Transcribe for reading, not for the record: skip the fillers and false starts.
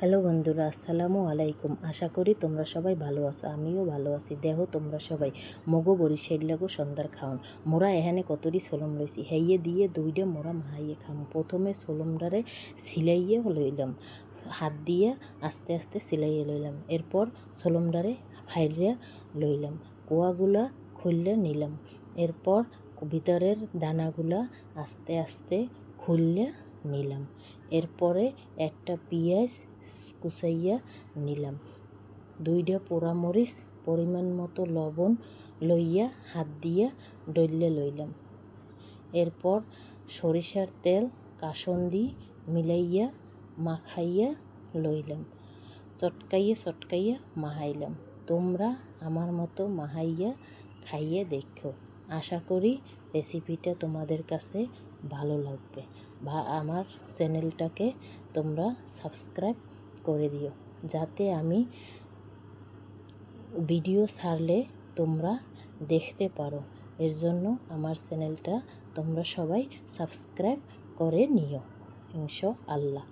Hello বন্ধুরা, আসসালামু আলাইকুম। আশা করি তোমরা সবাই ভালো আছো, আমিও ভালো আছি। দেহ তোমরা সবাই মগো বরিশাইল লাগো সন্ধ্যার খাওন। মোরা এখানে কতটি সোলম লইছি, হেইয়ে দিয়ে দুইটা মোরা মাহাইয়ে খাম। প্রথমে সোলমডারে সিলাইয়ে লইলাম, হাত দিয়ে আস্তে আস্তে সিলাইয়ে লইলাম। এরপর সোলমডারে ফাইরিয়া লইলাম, কোয়াগুলা খুললে নিলাম। এরপর ভিতরের দানাগুলা আস্তে আস্তে খুললে নিলাম। এরপরে একটা পেঁয়াজ কুচাইয়া নিলাম, দুইটা পোড়ামরিচ, পরিমাণ মতো লবণ লইয়া হাত দিয়া ডইলে লইলাম। এরপর সরিষার তেল কাসন্দি মিলাইয়া মাখাইয়া লইলাম, চটকাইয়া মাহাইলাম। তোমরা আমার মতো মাহাইয়া খাইয়ে দেখো। আশা করি রেসিপিটা তোমাদের কাছে ভালো লাগবে, বা আমার চ্যানেলটাকে তোমরা সাবস্ক্রাইব করে দিও, যাতে আমি ভিডিও ছাড়লে তোমরা দেখতে পারো। এর জন্য আমার চ্যানেলটা তোমরা সবাই সাবস্ক্রাইব করে নিও ইনশাআল্লাহ।